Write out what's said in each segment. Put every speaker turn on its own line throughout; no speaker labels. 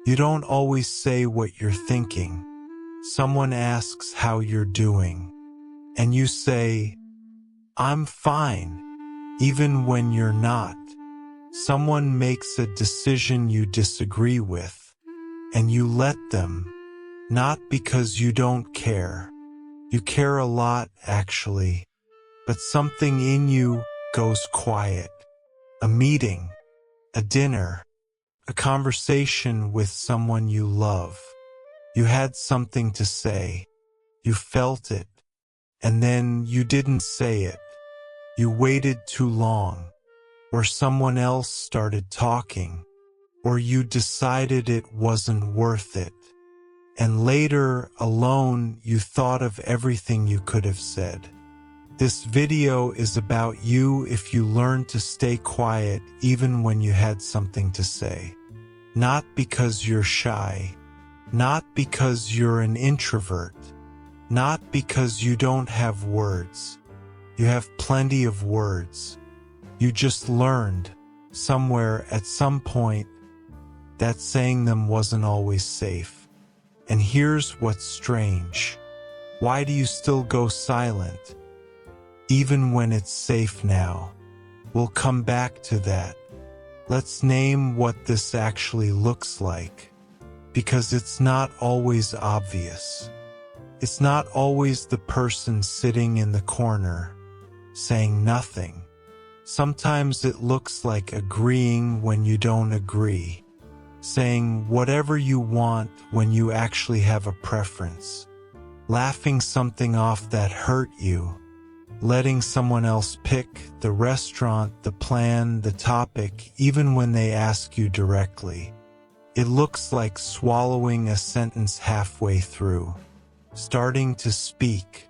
You don't always say what you're thinking. Someone asks how you're doing, and you say, "I'm fine," even when you're not. Someone makes a decision you disagree with, and you let them, not because you don't care. You care a lot, actually, but something in you goes quiet. A meeting, a dinner, a conversation with someone you love. You had something to say. You felt it, and then you didn't say it. You waited too long, or someone else started talking, or you decided it wasn't worth it. And later, alone, you thought of everything you could have said. This video is about you if you learned to stay quiet even when you had something to say. Not because you're shy, not because you're an introvert, not because you don't have words. You have plenty of words. You just learned, somewhere at some point, that saying them wasn't always safe. And here's what's strange. Why do you still go silent? Even when it's safe now. We'll come back to that. Let's name what this actually looks like. Because it's not always obvious. It's not always the person sitting in the corner, saying nothing. Sometimes it looks like agreeing when you don't agree. Saying whatever you want when you actually have a preference. Laughing something off that hurt you. Letting someone else pick the restaurant, the plan, the topic, even when they ask you directly. It looks like swallowing a sentence halfway through. Starting to speak,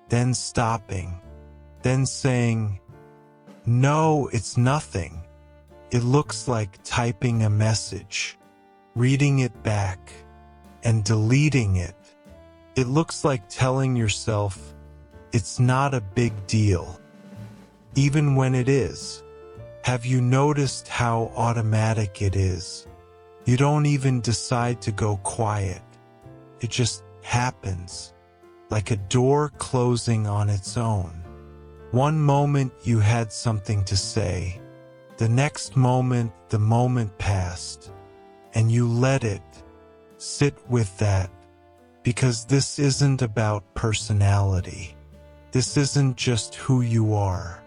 then stopping, then saying, "No, it's nothing." It looks like typing a message, reading it back, and deleting it. It looks like telling yourself, "It's not a big deal," even when it is. Have you noticed how automatic it is? You don't even decide to go quiet. It just happens, like a door closing on its own. One moment you had something to say. The next moment, the moment passed, and you let it sit with that, because this isn't about personality. This isn't just who you are.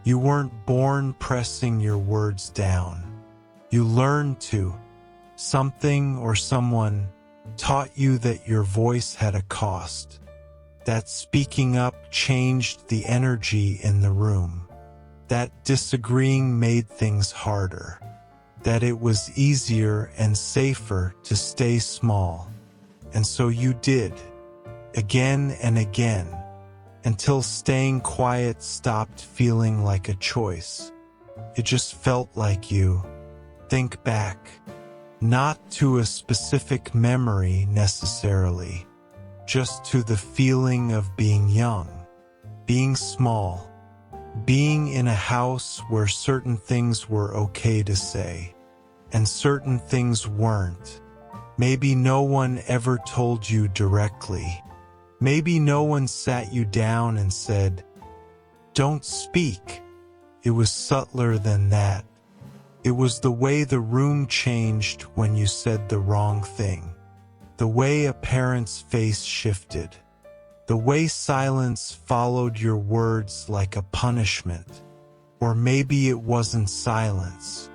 You weren't born pressing your words down. You learned to. Something or someone taught you that your voice had a cost, that speaking up changed the energy in the room, that disagreeing made things harder, that it was easier and safer to stay small. And so you did, again and again, until staying quiet stopped feeling like a choice. It just felt like you. Think back. Not to a specific memory necessarily, just to the feeling of being young, being small, being in a house where certain things were okay to say, and certain things weren't. Maybe no one ever told you directly. Maybe no one sat you down and said, "Don't speak." It was subtler than that. It was the way the room changed when you said the wrong thing. The way a parent's face shifted. The way silence followed your words like a punishment. Or maybe it wasn't silence.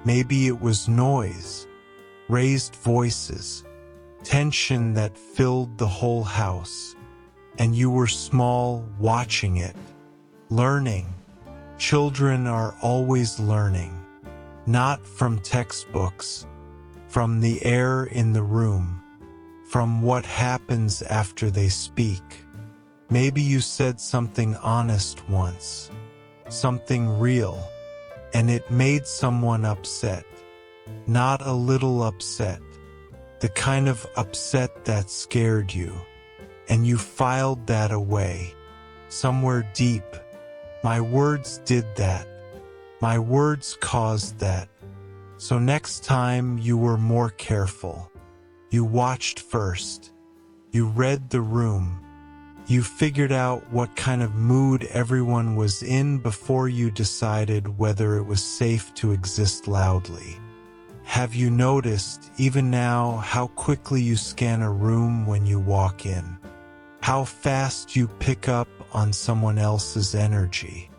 Maybe it was noise. Raised voices. Tension that filled the whole house. And you were small watching it. Learning. Children are always learning. Not from textbooks, from the air in the room, from what happens after they speak. Maybe you said something honest once, something real, and it made someone upset. Not a little upset, the kind of upset that scared you, and you filed that away, somewhere deep. My words did that. My words caused that. So next time you were more careful. You watched first. You read the room. You figured out what kind of mood everyone was in before you decided whether it was safe to exist loudly. Have you noticed, even now, how quickly you scan a room when you walk in? How fast you pick up on someone else's energy?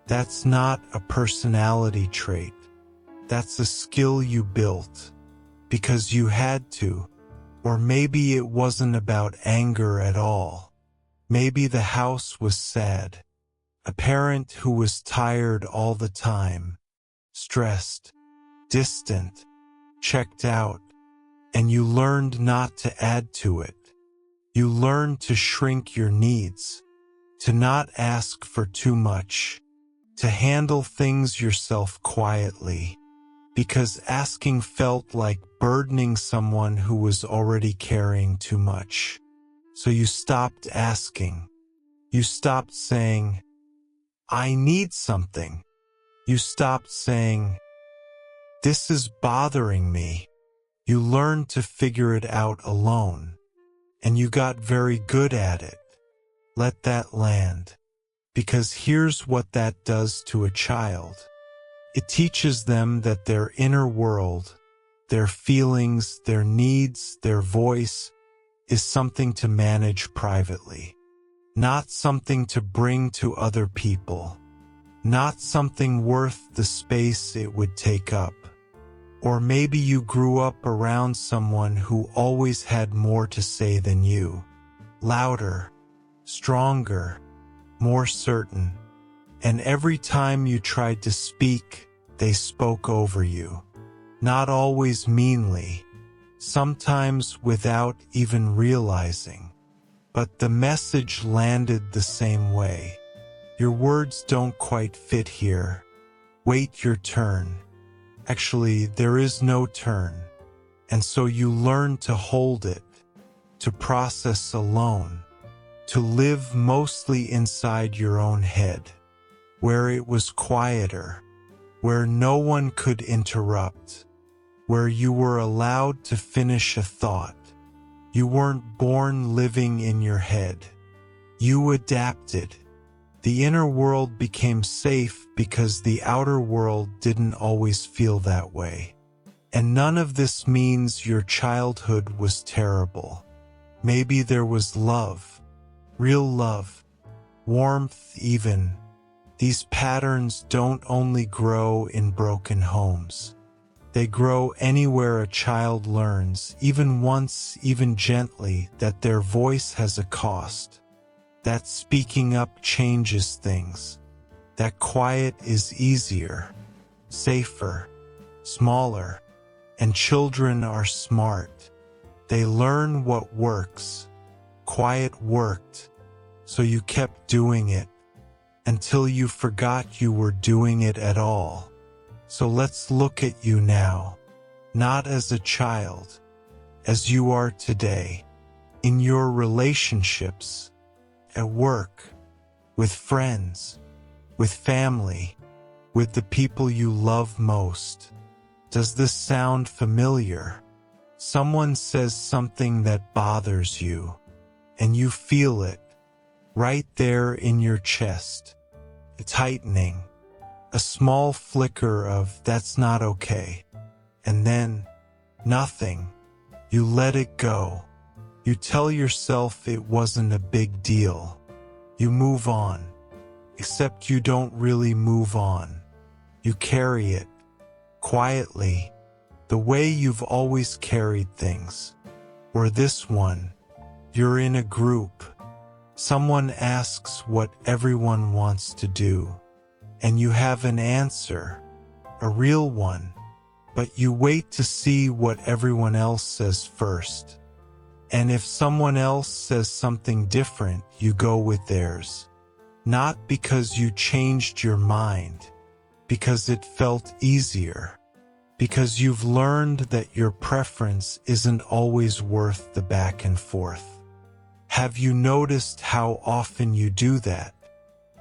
That's not a personality trait. That's a skill you built. Because you had to. Or maybe it wasn't about anger at all. Maybe the house was sad. A parent who was tired all the time. Stressed. Distant. Checked out. And you learned not to add to it. You learned to shrink your needs. To not ask for too much. To handle things yourself quietly. Because asking felt like burdening someone who was already carrying too much. So you stopped asking. You stopped saying, I need something. You stopped saying, this is bothering me. You learned to figure it out alone. And you got very good at it. Let that land. Because here's what that does to a child. It teaches them that their inner world, their feelings, their needs, their voice, is something to manage privately. Not something to bring to other people. Not something worth the space it would take up. Or maybe you grew up around someone who always had more to say than you. Louder, stronger, more certain. And every time you tried to speak, they spoke over you. Not always meanly, sometimes without even realizing. But the message landed the same way. Your words don't quite fit here. Wait your turn. Actually, there is no turn. And so you learn to hold it, to process alone, to live mostly inside your own head, where it was quieter, where no one could interrupt, where you were allowed to finish a thought. You weren't born living in your head. You adapted. The inner world became safe because the outer world didn't always feel that way. And none of this means your childhood was terrible. Maybe there was love, real love, warmth even. These patterns don't only grow in broken homes. They grow anywhere a child learns, even once, even gently, that their voice has a cost. That speaking up changes things. That quiet is easier, safer, smaller. And children are smart. They learn what works. Quiet worked, so you kept doing it until you forgot you were doing it at all. So let's look at you now, not as a child, as you are today, in your relationships, at work, with friends, with family, with the people you love most. Does this sound familiar? Someone says something that bothers you, and you feel it, right there in your chest. A tightening, a small flicker of that's not okay. And then, nothing. You let it go. You tell yourself it wasn't a big deal. You move on. Except you don't really move on. You carry it. Quietly, the way you've always carried things. Or this one, you're in a group. Someone asks what everyone wants to do, and you have an answer, a real one, but you wait to see what everyone else says first. And if someone else says something different, you go with theirs. Not because you changed your mind, because it felt easier, because you've learned that your preference isn't always worth the back and forth. Have you noticed how often you do that?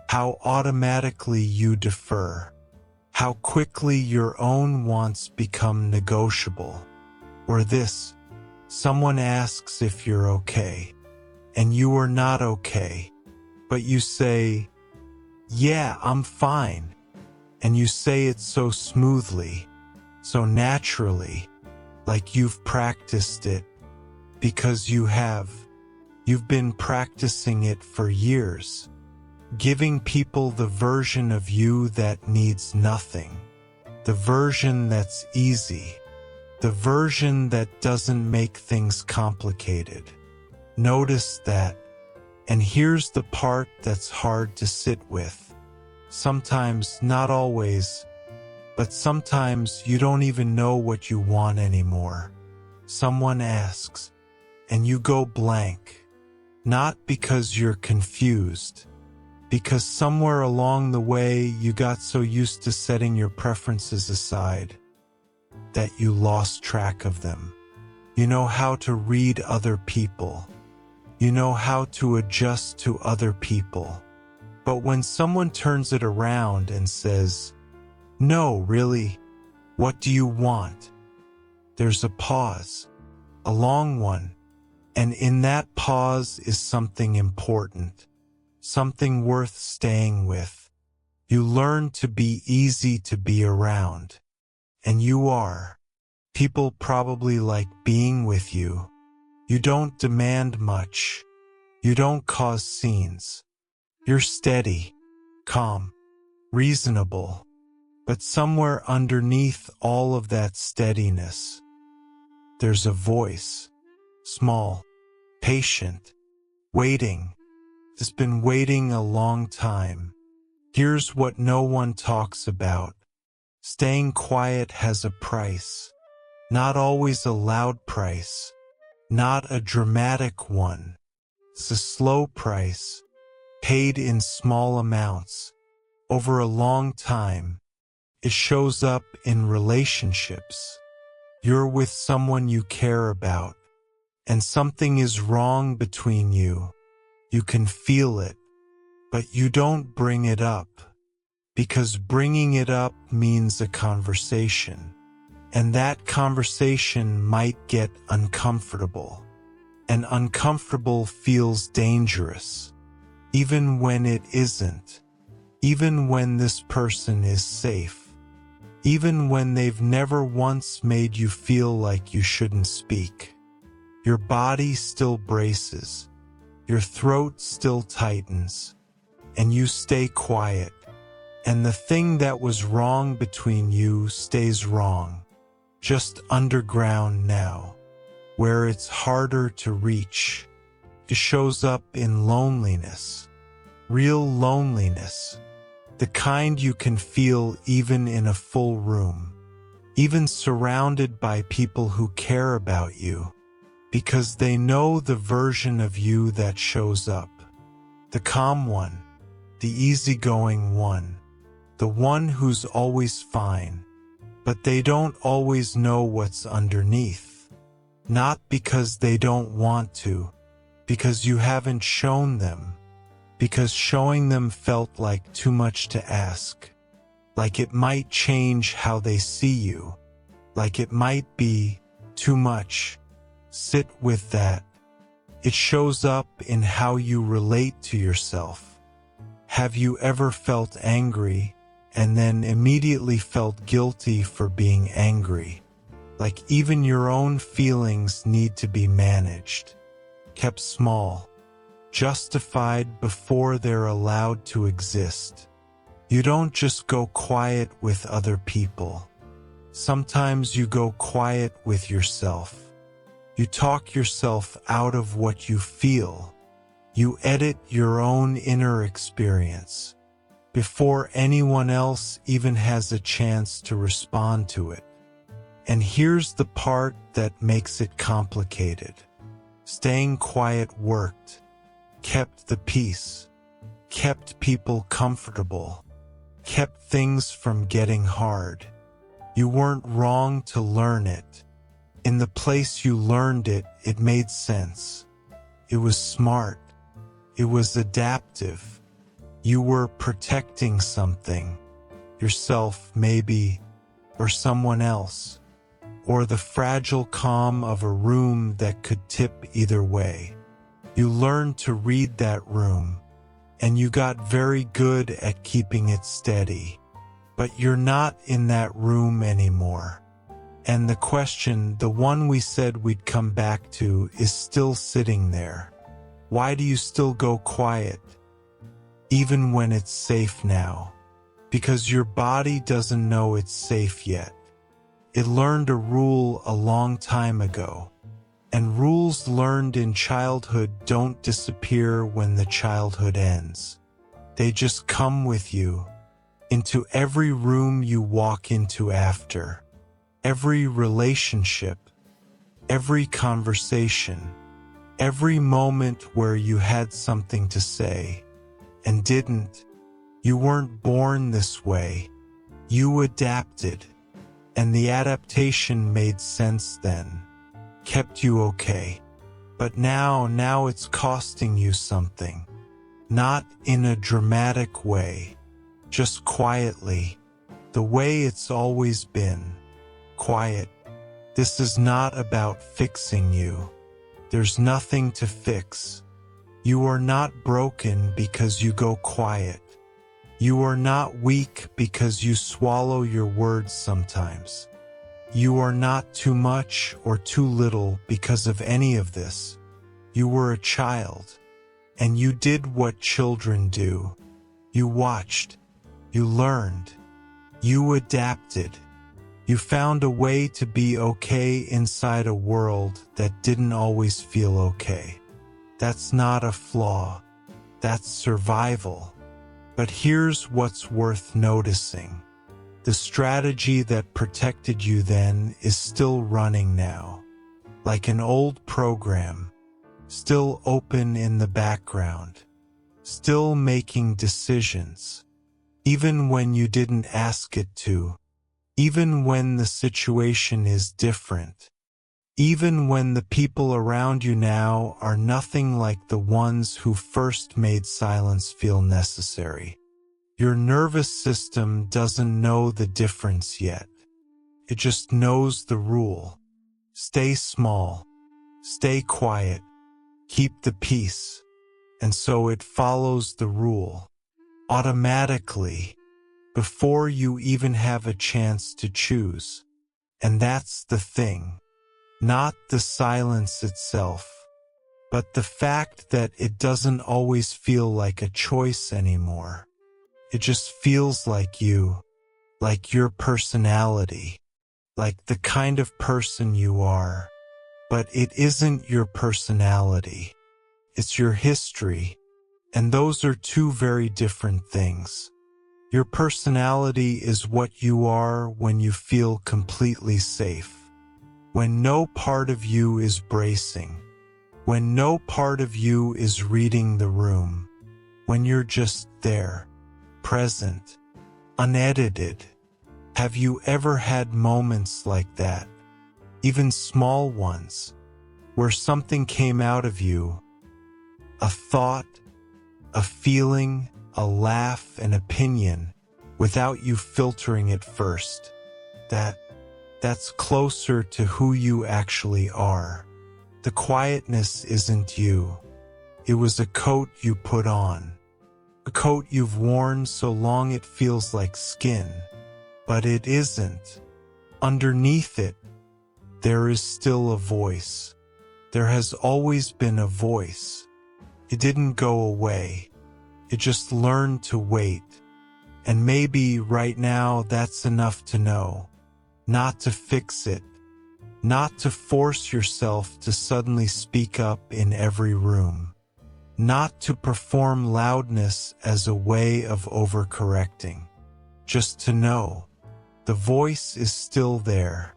How automatically you defer? how quickly your own wants become negotiable. Or this, someone asks if you're okay, and you are not okay, but you say, "Yeah, I'm fine." And you say it so smoothly, so naturally, like you've practiced it, because you have. You've been practicing it for years, giving people the version of you that needs nothing, the version that's easy, the version that doesn't make things complicated. Notice that, and here's the part that's hard to sit with. Sometimes, not always, but sometimes you don't even know what you want anymore. Someone asks, and you go blank. Not because you're confused, because somewhere along the way you got so used to setting your preferences aside that you lost track of them. You know how to read other people. You know how to adjust to other people. But when someone turns it around and says, "No, really, what do you want?" there's a pause, a long one, and in that pause is something important, something worth staying with. You learn to be easy to be around, and you are. People probably like being with you. You don't demand much. You don't cause scenes. You're steady, calm, reasonable, but somewhere underneath all of that steadiness, there's a voice, small, patient, waiting. It's been waiting a long time. Here's what no one talks about. Staying quiet has a price, not always a loud price, not a dramatic one. It's a slow price, paid in small amounts, over a long time. It shows up in relationships. You're with someone you care about, and something is wrong between you. You can feel it, but you don't bring it up, because bringing it up means a conversation, and that conversation might get uncomfortable, and uncomfortable feels dangerous. Even when it isn't, even when this person is safe, even when they've never once made you feel like you shouldn't speak. Your body still braces, your throat still tightens, and you stay quiet, and the thing that was wrong between you stays wrong, just underground now, where it's harder to reach. It shows up in loneliness, real loneliness, the kind you can feel even in a full room, even surrounded by people who care about you, because they know the version of you that shows up. The calm one, the easygoing one, the one who's always fine, but they don't always know what's underneath. Not because they don't want to, because you haven't shown them, because showing them felt like too much to ask, like it might change how they see you, like it might be too much. Sit with that. It shows up in how you relate to yourself. Have you ever felt angry and then immediately felt guilty for being angry? Like even your own feelings need to be managed, kept small, justified before they're allowed to exist. You don't just go quiet with other people. Sometimes you go quiet with yourself. You talk yourself out of what you feel. You edit your own inner experience before anyone else even has a chance to respond to it. And here's the part that makes it complicated. Staying quiet worked, kept the peace, kept people comfortable, kept things from getting hard. You weren't wrong to learn it. In the place you learned it, it made sense. It was smart. It was adaptive. You were protecting something. yourself maybe, or someone else, or the fragile calm of a room that could tip either way. You learned to read that room, and you got very good at keeping it steady. But you're not in that room anymore. And the question, the one we said we'd come back to, is still sitting there. Why do you still go quiet, even when it's safe now? Because your body doesn't know it's safe yet. It learned a rule a long time ago. And rules learned in childhood don't disappear when the childhood ends. They just come with you, into every room you walk into after, every relationship, every conversation, every moment where you had something to say and didn't. You weren't born this way. You adapted, and the adaptation made sense then, kept you okay. But now it's costing you something. Not in a dramatic way, just quietly, the way it's always been. Quiet. This is not about fixing you. There's nothing to fix. You are not broken because you go quiet. You are not weak because you swallow your words sometimes. You are not too much or too little because of any of this. You were a child, and you did what children do. You watched. You learned. You adapted. You found a way to be okay inside a world that didn't always feel okay. That's not a flaw. That's survival. But here's what's worth noticing. The strategy that protected you then is still running now. Like an old program, still open in the background, still making decisions. Even when you didn't ask it to, even when the situation is different, even when the people around you now are nothing like the ones who first made silence feel necessary. Your nervous system doesn't know the difference yet. It just knows the rule. Stay small, stay quiet, keep the peace. And so it follows the rule automatically, before you even have a chance to choose. And that's the thing. Not the silence itself, but the fact that it doesn't always feel like a choice anymore. It just feels like you, like your personality, like the kind of person you are. But it isn't your personality. It's your history. And those are two very different things. Your personality is what you are when you feel completely safe. When no part of you is bracing. When no part of you is reading the room. When you're just there, present, unedited. Have you ever had moments like that? Even small ones, where something came out of you, a thought, a feeling, a laugh, an opinion, without you filtering it first. That's closer to who you actually are. The quietness isn't you. It was a coat you put on. A coat you've worn so long it feels like skin. But it isn't. Underneath it, there is still a voice. There has always been a voice. It didn't go away. It just learned to wait. And maybe right now that's enough to know. Not to fix it. Not to force yourself to suddenly speak up in every room. Not to perform loudness as a way of overcorrecting. Just to know. The voice is still there.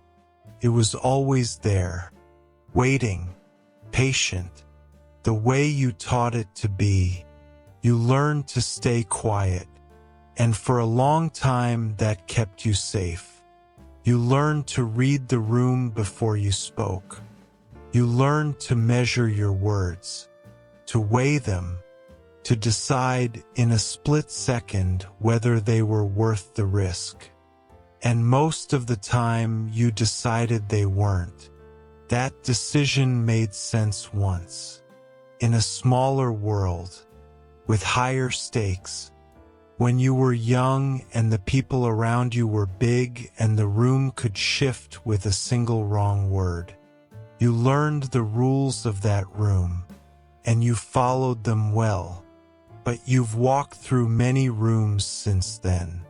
It was always there. Waiting. Patient. The way you taught it to be. You learned to stay quiet. And for a long time that kept you safe. You learned to read the room before you spoke. You learned to measure your words. To weigh them. to decide in a split second whether they were worth the risk. And most of the time you decided they weren't. That decision made sense once. In a smaller world, with higher stakes, when you were young and the people around you were big and the room could shift with a single wrong word. You learned the rules of that room, and you followed them well. But you've walked through many rooms since then,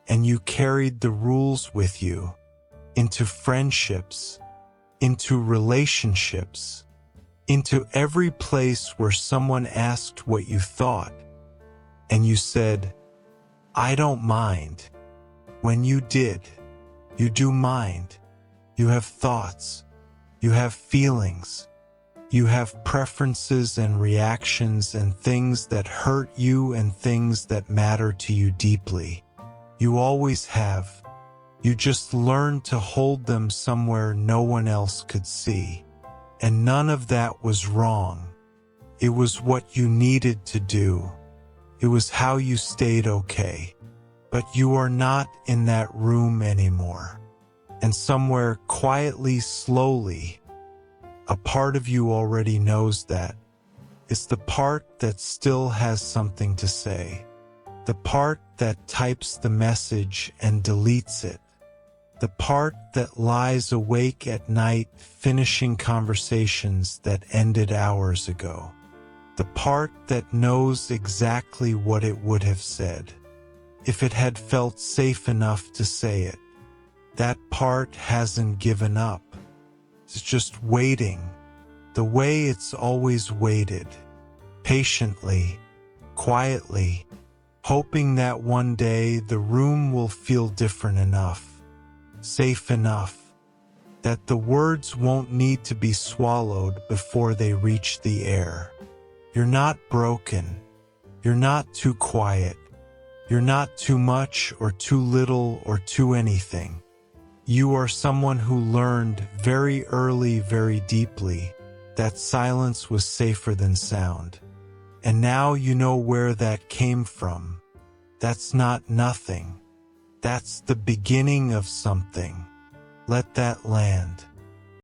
and you carried the rules with you into friendships, into relationships, into every place where someone asked what you thought, and you said, "I don't mind." When you did, you do mind. You have thoughts, you have feelings, you have preferences and reactions and things that hurt you and things that matter to you deeply. You always have. You just learned to hold them somewhere no one else could see. And none of that was wrong. It was what you needed to do. It was how you stayed okay. But you are not in that room anymore. And somewhere quietly, slowly, a part of you already knows that. It's the part that still has something to say. The part that types the message and deletes it. The part that lies awake at night finishing conversations that ended hours ago. The part that knows exactly what it would have said, if it had felt safe enough to say it. That part hasn't given up. It's just waiting, the way it's always waited, patiently, quietly, hoping that one day the room will feel different enough, safe enough, that the words won't need to be swallowed before they reach the air. You're not broken. You're not too quiet. You're not too much or too little or too anything. You are someone who learned very early, very deeply, that silence was safer than sound. And now you know where that came from. That's not nothing. That's the beginning of something. Let that land.